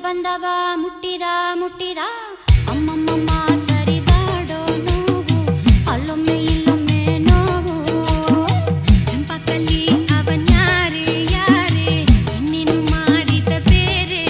ಬಂದವ ಮುಟ್ಟಿದ ಮುಟ್ಟಿದ ಅಮ್ಮಮ್ಮಮ್ಮ ಸರಿದಾಡೋ ನೋವು ಅಲ್ಲೊಮ್ಮೆ ಇಲ್ಲೊಮ್ಮೆ ನೋವು ಚಂಪಕಲ್ಲಿ ಅವನ್ಯಾರೇ ಯಾರೇ ಇನ್ನೇನು ಮಾಡಿದ ಬೇರೆ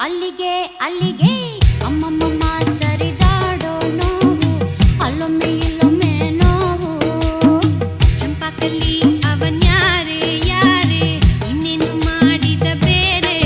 ಅಲ್ಲಿಗೆ ಅಲ್ಲಿಗೆ ಅಮ್ಮಮ್ಮಮ್ಮ ಸರಿದಾಡೋ ನೋವು ಅಲ್ಲೊಮ್ಮೆ ಇಲ್ಲೊಮ್ಮೆ ನೋವು ಚಂಪಕಲ್ಲಿ ಅವನ್ಯಾರೇ ಯಾರೇ ಇನ್ನೇನು ಮಾಡಿದ ಬೇರೆ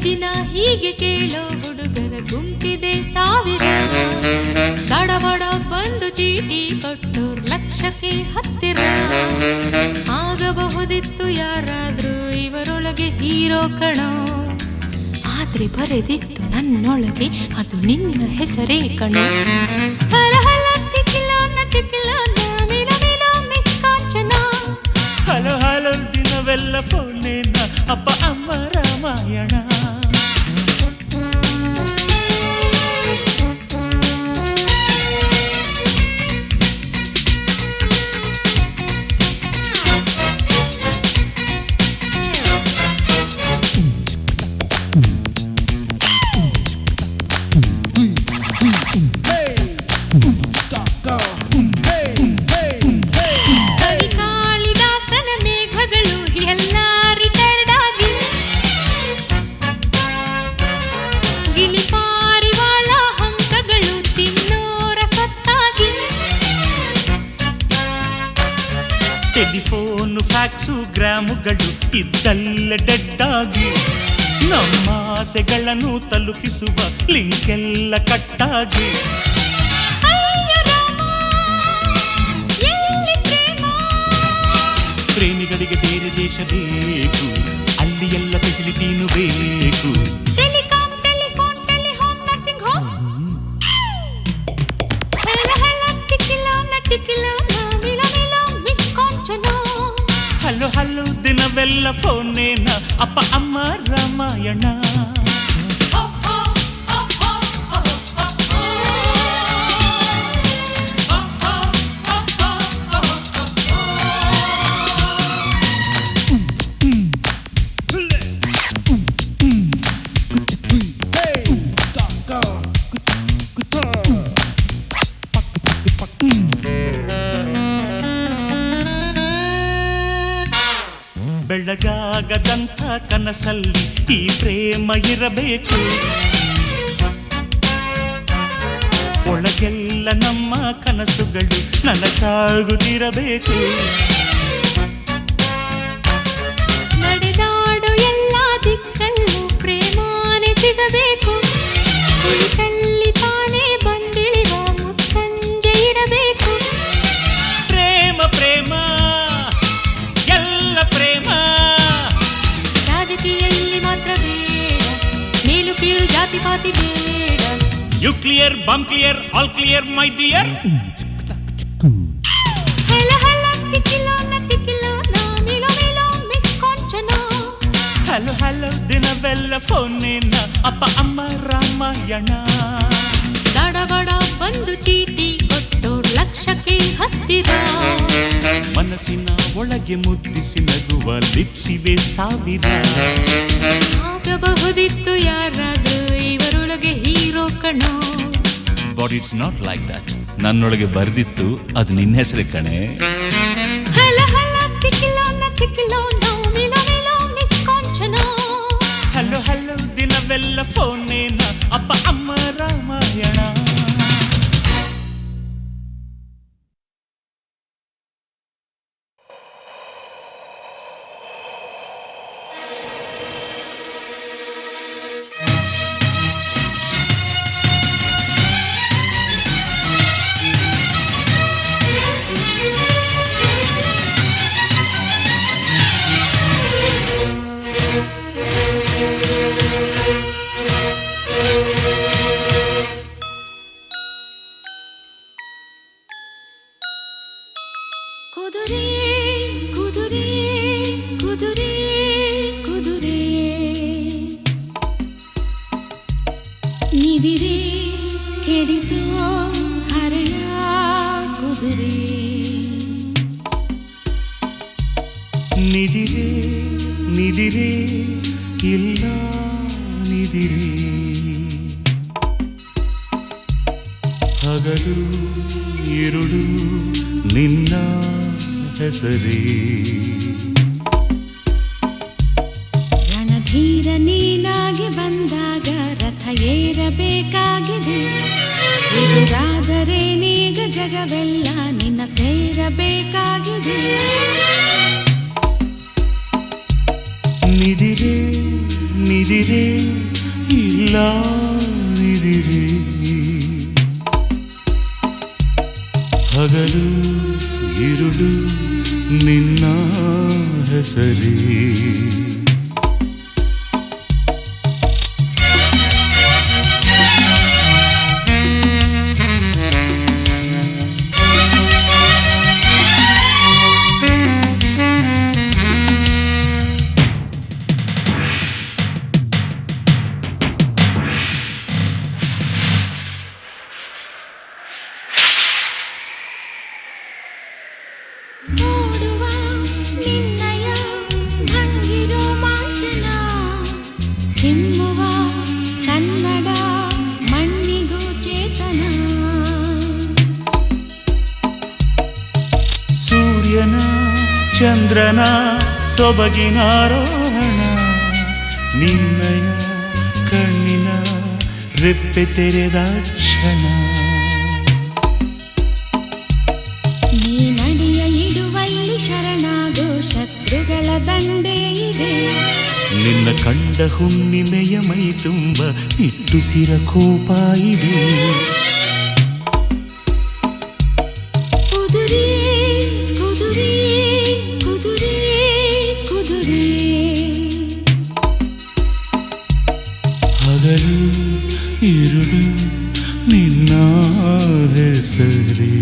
ದಿನ ಹೀಗೆ ಕೇಳೋ ಹುಡುಗರ ಗುಂಪಿದೆ ಸಾವಿರ ತಡಬಡ ಬಂದು ಚೀಟಿ ಕೊಟ್ಟೋರ್ ಲಕ್ಷಕ್ಕೆ ಹತ್ತಿರ ಆಗಬಹುದಿತ್ತು ಯಾರಾದ್ರೂ ಇವರೊಳಗೆ ಹೀರೋ ಕಣೋ ಆದ್ರೆ ಬರೆದಿತ್ತು ನನ್ನೊಳಗೆ ಅದು ನಿನ್ನ ಹೆಸರೇ ಕಣೋ ಹಲಹಲ ತಿಕ್ಕಿಲೋನ ತಿಕ್ಕಿಲೋನ ಮಿಲ ಮಿಲ ಮಿಸ್ ಕಾಂಚನ ಅಪ್ಪ ಅಮ್ಮ ರಾಮಾಯಣ. ಕವಿ ಕಾಳಿದಾಸನ ಮೇಘಗಳು ಎಲ್ಲ ರಿಟೈರ್ಡ್ ಆಗಿ, ಗಿಳಿ ಪಾರಿವಾಳ ಹಂಸಗಳು ತಿನ್ನೋರ ಸತ್ತಾಗಿ, ಟೆಲಿಫೋನು ಫ್ಯಾಕ್ಸು ಗ್ರಾಮುಗಳು ಇದ್ದಲ್ಲ ಡೆಡ್ಡಾಗಿ, ನಮ್ಮ ಆಸೆಗಳನ್ನು ತಲುಪಿಸುವ ಲಿಂಕ್ ಎಲ್ಲ ಕಟ್ಟಾಗಿ, ಅಯ್ಯ ರಾಮ, ಎಲ್ಲಿ ಪ್ರೇಮ? ಪ್ರೇಮಿಗಳಿಗೆ ಬೇರೆ ದೇಶ ಬೇಕು, ಅಲ್ಲಿ ಎಲ್ಲ ಫೆಸಿಲಿಟಿನೂ ಬೇಕು. ಟೆಲಿಕಾಂ, ಟೆಲಿಫೋನ್, ಟೆಲಿಹೋಮ್, ನರ್ಸಿಂಗ್ ಹೋಮ್. ಹೆಲ ಹೆಲ ಟಿಕಿಲ ನಟಿಕಿಲ ಮಿಲ ಮಿಲ ಮಿಸ್ ಕಾಂಚನ. ಹಲೋ ಹಲೋ ದಿನವೆಲ್ಲ ಫೋನೇನ ಅಪ್ಪ ಅಮ್ಮ ರಾಮಾಯಣ. ಬೆಳಗಾಗದಂಥ ಕನಸಲ್ಲಿ ಈ ಪ್ರೇಮ ಇರಬೇಕು, ಒಳಗೆಲ್ಲ ನಮ್ಮ ಕನಸುಗಳು ನನಸಾಗುತ್ತಿರಬೇಕು. ನಡೆದಾಡು ಎಲ್ಲ ದಿಕ್ಕಲ್ಲೂ ಪ್ರೇಮಾನೆ ಸಿಗಬೇಕು, ಕುಳಿತಲ್ಲಿ ತಾನೇ ಬಂದಿಳಿವ ಮುಸ್ಸಂಜೆ ಇರಬೇಕು. ಪ್ರೇಮ ಪ್ರೇಮ ಎಲ್ಲ ಪ್ರೇಮ, ರಾಜಕೀಯ ಇಲ್ಲಿ ಮಾತ್ರ ಬೇಡ, ಮೇಲು ಕೀಳು ಜಾತಿ ಪಾತಿ ಬೇಡ. ಯು ಕ್ಲಿಯರ್ ಬಮ್ clear all clear my dear. ಹೆಲ ಹೆಲ ಟಿಕಿಲ ನಟಿಕಿಲ ಮಿಲ ಮಿಲ ಮಿಸ್ ಕಾಂಚನ. ಹಲೋ ಹಲೋ ದಿನವೆಲ್ಲ ಫೋನೇನ ಅಪ್ಪ ಅಮ್ಮ ರಾಮಾಯಣ. ದಡಬಡ ಬಂದು ಚೀಟಿ ಕೊಟ್ಟೋರ್ ಲಕ್ಷಕ್ಕೆ ಹತ್ತಿರ, ಮನಸ್ಸಿನ ಒಳಗೆ ಮುದ್ದಿಸಿ ನಗುವ ಲಿಪ್ಸಿವೆ ಸಾವಿರ. ಆಗಬಹುದಿತ್ತು ಯಾರಾದ್ರೂ ಇವರೊಳಗೆ ಹೀರೋ ಕಣೋ. But it's not like that. ನನ್ನೊಳಗೆ ಬರ್ದಿತ್ತು ಅದು ನಿನ್ನ ಹೆಸರೇ ಕಣೆ. ಹೆಲ ಹೆಲ ಟಿಕಿಲ ನಟಿಕಿಲ ಮಿಲ ಮಿಲ ಮಿಸ್ ಕಾಂಚನ. ಹಲೋ ಹಲೋ ದಿನವೆಲ್ಲ ಫೋನೇನ ಅಪ್ಪ ಅಮ್ಮ ರಾಮಾಯಣ. ಕುದುರೆ ಕುದುರೆ ಕುದುರೆ ಕುದುರೆ ನಿದಿರೆ ಕೆಡಿಸುವ ಹರೆಯ ಕುದುರೆ. ನಿದಿರೆ ನಿದಿರೆ ಇಲ್ಲ ನಿದಿರೆ, ಹಗಲು ಇರುಳು ನಿನ್ನ ಹೆಸರೇ. ರಣಧೀರ ನೀನಾಗಿ ಬಂದಾಗ ರಥ ಏರಬೇಕಾಗಿದೆ, ಎದುರಾದರೆ ನೀಗ ಜಗವೆಲ್ಲ ನಿನ್ನ ಸೇರಬೇಕಾಗಿದೆ. ನಿದಿರೆ ನಿದಿರೆ ಇಲ್ಲ ನಿದಿರೆ, ಹಗಲು ಇರುಳು ನಿನ್ನ ಹೆಸರೇ. ಚಂದ್ರನ ಸೊಬಗಿನಾರೋಹಣ ನಿನ್ನಯ ಕಣ್ಣಿನ ರೆಪ್ಪೆ ತೆರೆದ ಕ್ಷಣ ನೀ ನಡಿಯ ಇಡುವಲ್ಲಿ ಶರಣಾಗೋ ಶತ್ರುಗಳ ದಂಡೇ ಇದೆ ನಿನ್ನ ಕಂಡ ಹುಣ್ಣಿಮೆಯ ಮೈ ತುಂಬ ನಿಟ್ಟುಸಿರ ಕೋಪ ಇದೆ ಕುದುರೆ ಕುದುರೆ ಕುದುರೆ ಕುದುರೆ ಹಗಲು ಇರುಳು ನಿನ್ನ ಹೆಸರೇ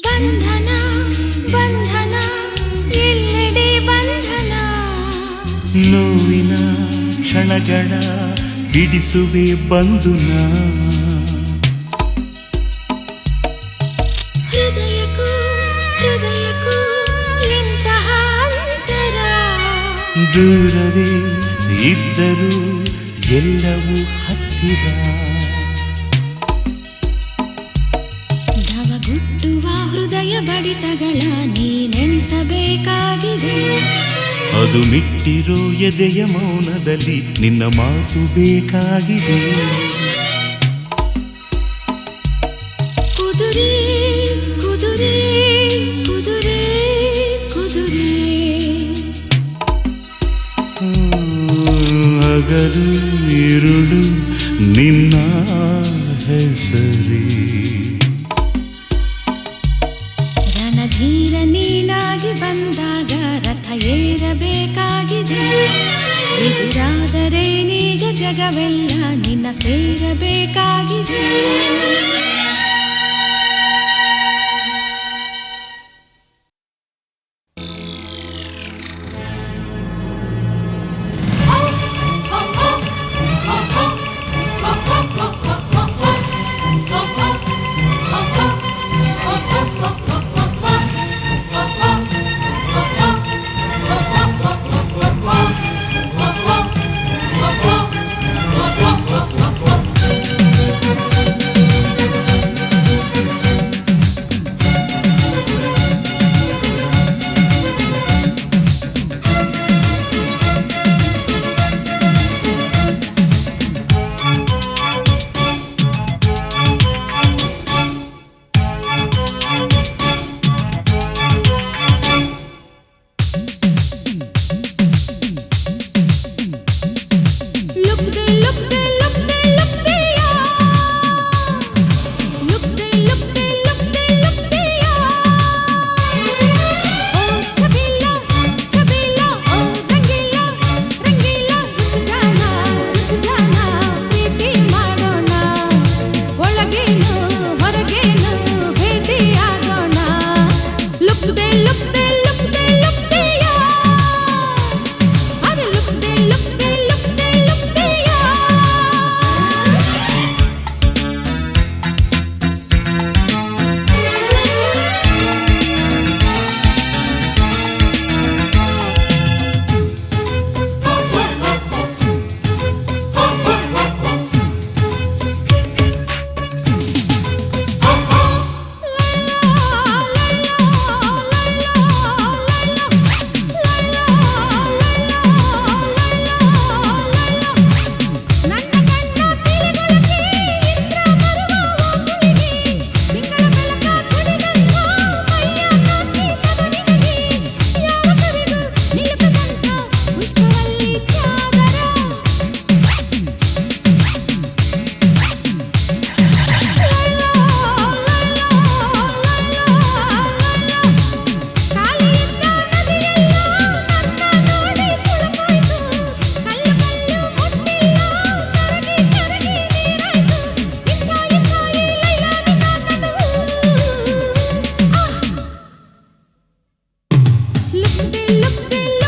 ಬಂಧನ ಬಂಧನ ಎಲ್ಲೆಡೆ ಬಂಧನ ನೋವಿನ ಕ್ಷಣಗಳ ಬಿಡಿಸುವೆ ಬಂಧುನ ಹೃದಯಕ್ಕೂ ಹೃದಯಕ್ಕೂ ಎಂತಹ ಅಂತರ ದೂರವೇ ಇದ್ದರೂ ಎಲ್ಲವೂ ಹತ್ತಿರ ಧವಗುಟ್ಟುವ ಹೃದಯ ಬಡಿತಗಳ ನೀನೆಣಿಸಬೇಕಾಗಿದೆ ಅದು ಮಿಟ್ಟಿರೋ ಎದೆಯ ಮೌನದಲ್ಲಿ ನಿನ್ನ ಮಾತು ಬೇಕಾಗಿದೆ ಕುದುರೆ ಕುದುರೆ ಕುದುರೆ ಕುದುರೆ ಹಗಲು ಇರುಳು ನಿನ್ನ ಹೆಸರೇ ರಣಧೀರ ನೀನಾಗಿ ಬಂದಾಗ ರಥ ಏರಬೇಕಾಗಿದೆ ಎದುರಾದರೆ ನೀಗ ಜಗವೆಲ್ಲ ನಿನ್ನ ಸೇರಬೇಕಾಗಿದೆ Look,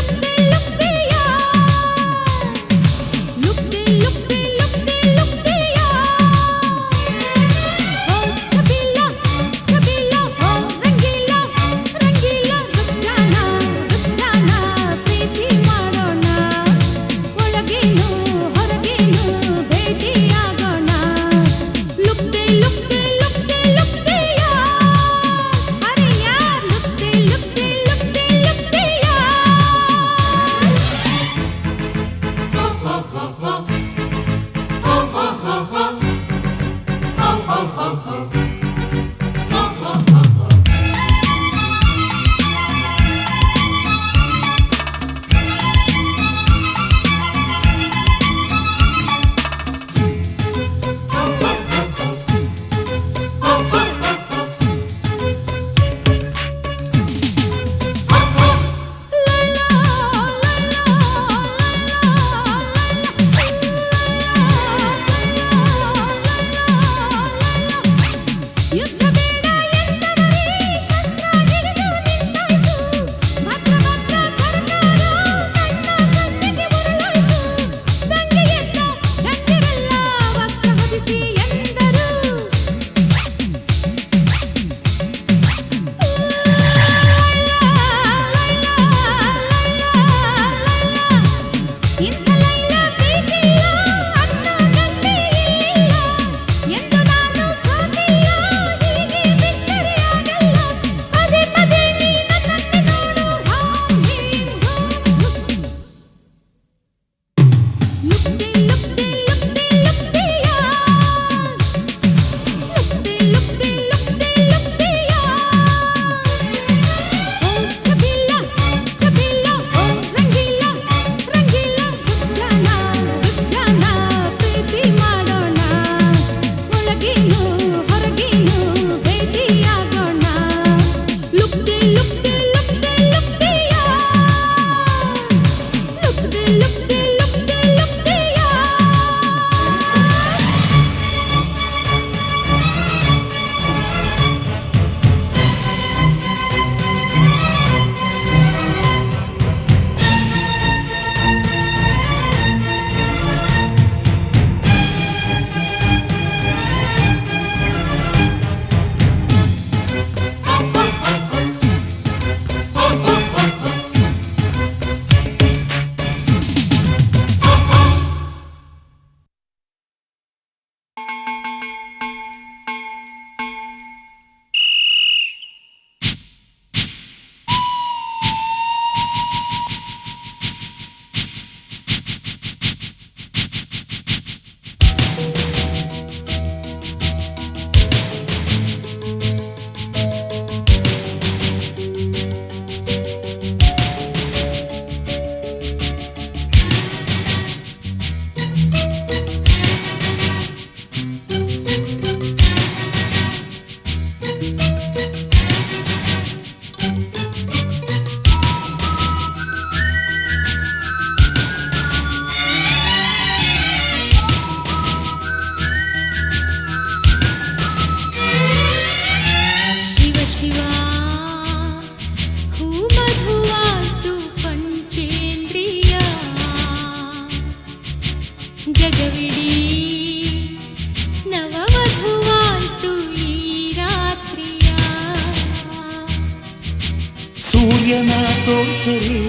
ಸೆರೆ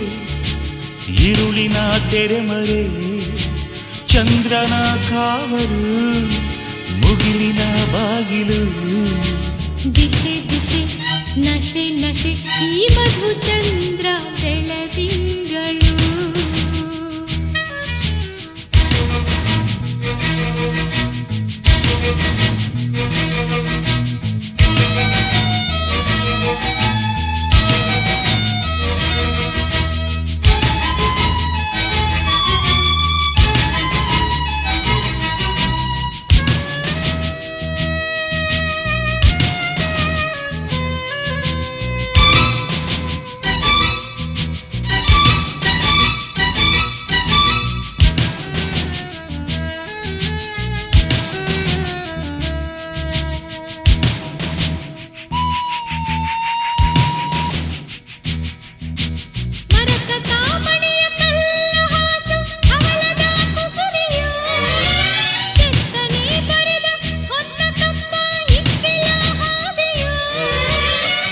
ഇരുളിನ ತೆರೆಮರೆ ಚಂದ್ರನ ಕಾವರು ಮುಗಿಲಿನ ಬಾಗಿಲು ದಿಶೆ ದಿಶೆ ನಶೆ ನಶೆ ಈ ಮಧುಚಂದ್ರ ಬೆಳದಿಂಗಳು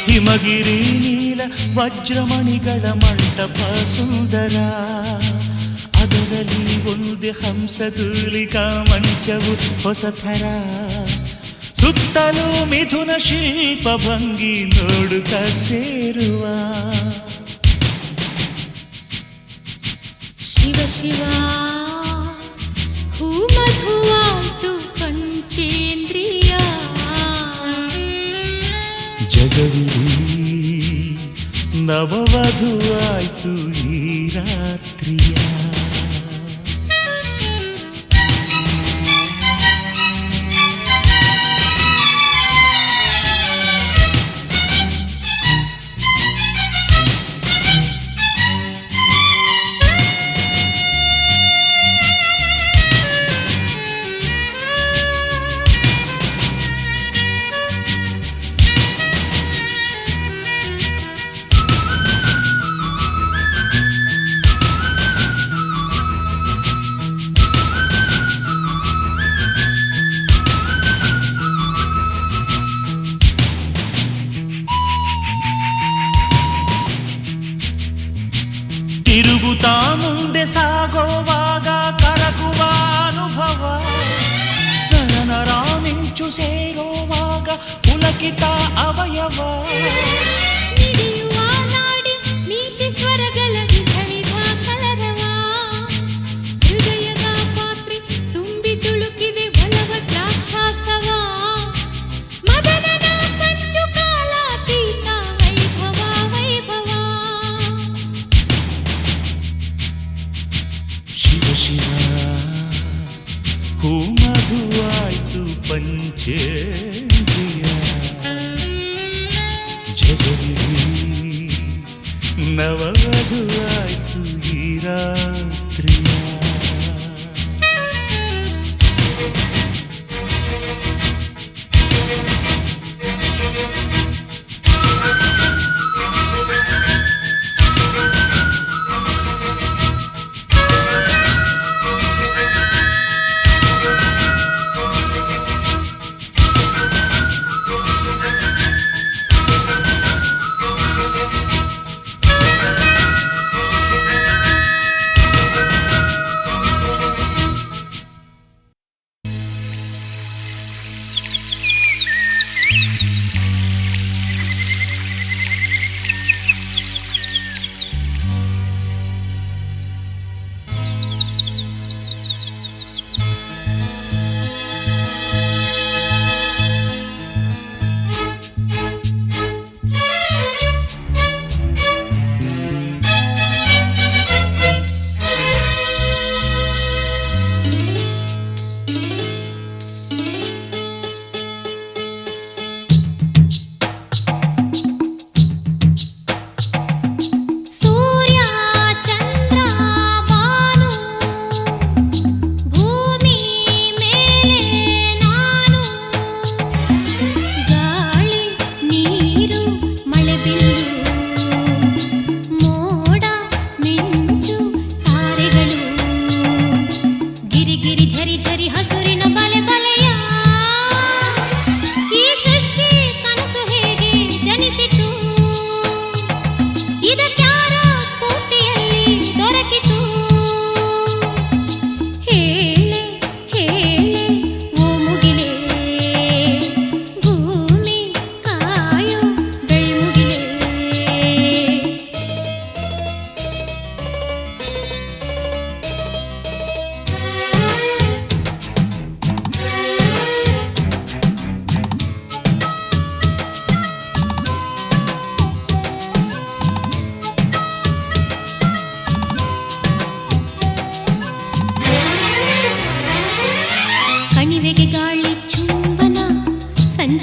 ಹಿಮಗಿರಿ ನೀಲ ವಜ್ರಮಣಿಗಳ ಮಂಟಪ ಸುಂದರ ಅದರಲ್ಲಿ ಒಂದೇ ಹಂಸದೂಲಿಕಾ ಮಂಚವು ಹೊಸಥರ ಸುತ್ತಲೂ ಮಿಥುನ ಶಿಲ್ಪ ಭಂಗಿ ನೋಡುತ್ತ ಸೇರುವ ಶಿವ ಶಿವ ಹೂ ಮಧುವಾಯ್ತು ಪಂಚೇಂದ್ರಿಯ ಜಗವಿಡೀ ನವವಧುವಾಯ್ತು ಈ ರಾತ್ರಿಯ ತಿರುಗುತ್ತಾ ಮುಂದೆ ಸಾಗೋವಾಗ ಕರಗುವ ಅನುಭವ ನರ ಮಿಂಚು ಸೇರುವಾಗ ಪುಲಕಿತ ಅವಯವ ಮಿಡಿಯುವ ನಾಡಿ ನೀತಿ ಸ್ವರಗಳ ವಿಧ ವಿಧ ಕಲರವ ಹೃದಯದ ಪಾತ್ರೆ ತುಂಬಿ ತುಳುಕಿದೆ ಒಲವ ದ್ರಾಕ್ಷಾಸವ ಮದನನ ಸಂಚು ಕಾಲಾತೀತ ವೈಭವ ವೈಭವ ಶಿವ ಶಿವ ಹೂ ಮಧುವಾಯ್ತು ಪಂಚೇಂದ್ರಿಯ ಜಗವಿಡೀ ನವವಧುವಾಯ್ತು ಈ ರಾತ್ರಿಯ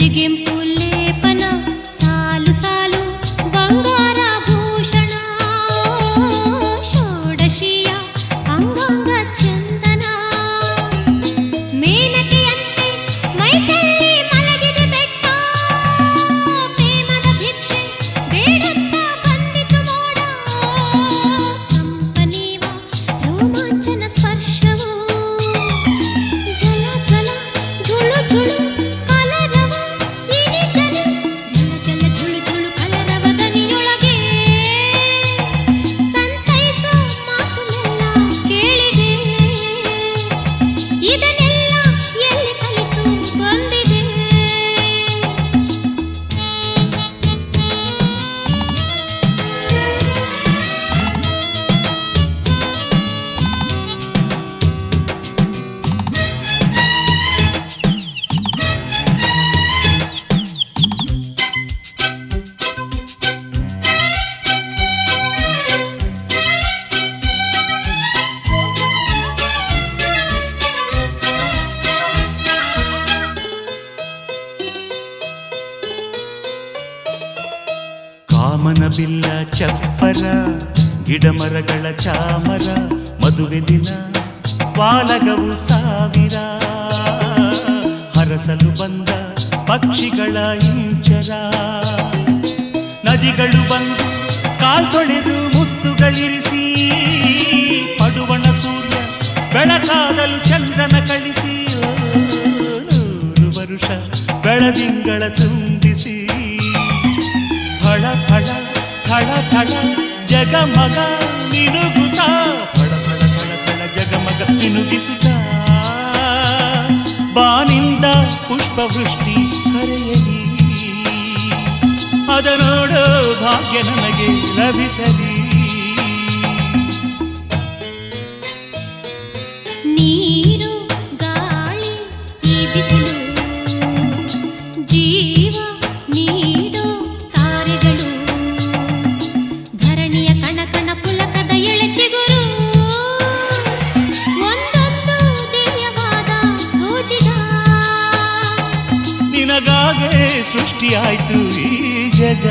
ಬಿಳಿಗೆಂಪು ಲೇಪನ ಸಾಲು ಸಾಲು ಬಂಗಾರ ಭೂಷಣ ಷೋಡಶಿಯ ಅಂಗಾಂಗ ಚಂದನ ಮೇನಕೆಯಂತೆ ಮೈ ಚೆಲ್ಲಿ ಮಲಗಿದೆ ಬೆಟ್ಟ ಪ್ರೇಮದ ಭಿಕ್ಷೆ ಬೇಡುತ್ತಾ ಬಂದಿತು ಮೋಡ ಕಂಪನೀವ ರೋಮಾಂಚನ ಸ್ಪರ್ಶವು ಜಲ ಜಲ ಝುಳು ಝುಳು ಕಲರವ ಇನಿದನು ಜಲ ಜಲ ಝುಳು ಝುಳು ಕಲರವ ದನಿಯೊಳಗೆ ಸಂತೈಸೋ ಮಾತುನೆಲ್ಲ ಕೇಳಿದೆ ಇದನ್ನೆಲ್ಲ ಎಲ್ಲಿ ಕಲಿತು ಬಂದಿದೆ ಕಾಮನ ಬಿಲ್ಲ ಚಪ್ಪರ ಗಿಡಮರಗಳ ಚಾಮರ ಮದುವೆ ದಿನ ವಾಲಗವು ಸಾವಿರ ಹರಸಲು ಬಂದ ಪಕ್ಷಿಗಳ ಇಂಚರ ನದಿಗಳು ಬಂದು ಕಾಲ್ತೊಳೆದು ಮುತ್ತುಗಳಿರಿಸಿ ಪಡುವಣ ಸೂರ್ಯ ಬೆಳಕಾದಲು ಚಂದ್ರನ ಕಳಿಸಿ 100 ವರುಷ ಬೆಳದಿಂಗಳ ತುಂಬಿಸಿ ಫಳ ಫಳ ಥಳ ಥಳ ಜಗಮಗ ಮಿನುಗುತ್ತ ಫಳ ಫಳ ಥಳ ಥಳ ಜಗಮಗ ಮಿನುಗಿಸುತ್ತ ಬಾನಿಂದ ಪುಷ್ಪವೃಷ್ಟಿ ಕರೆಯಲಿ ಅದ ನೋಡೋ ಭಾಗ್ಯ ನನಗೆ ಲಭಿಸಲಿ ನೀರು ಗಾಳಿ ಈ ಬಿಸಿಲು ಜೀವ ನೀಡೋ ತಾರೆಗಳು ಧರಣಿಯ ಕಣ ಕಣ ಪುಲಕದ ಎಳೆಚಿಗುರು ಒಂದೊಂದು ದಿವ್ಯವಾದ ಸೂಚಿದ ನಿನಗಾಗೆ ಸೃಷ್ಟಿಯಾಯ್ತು ಈ ಜಗ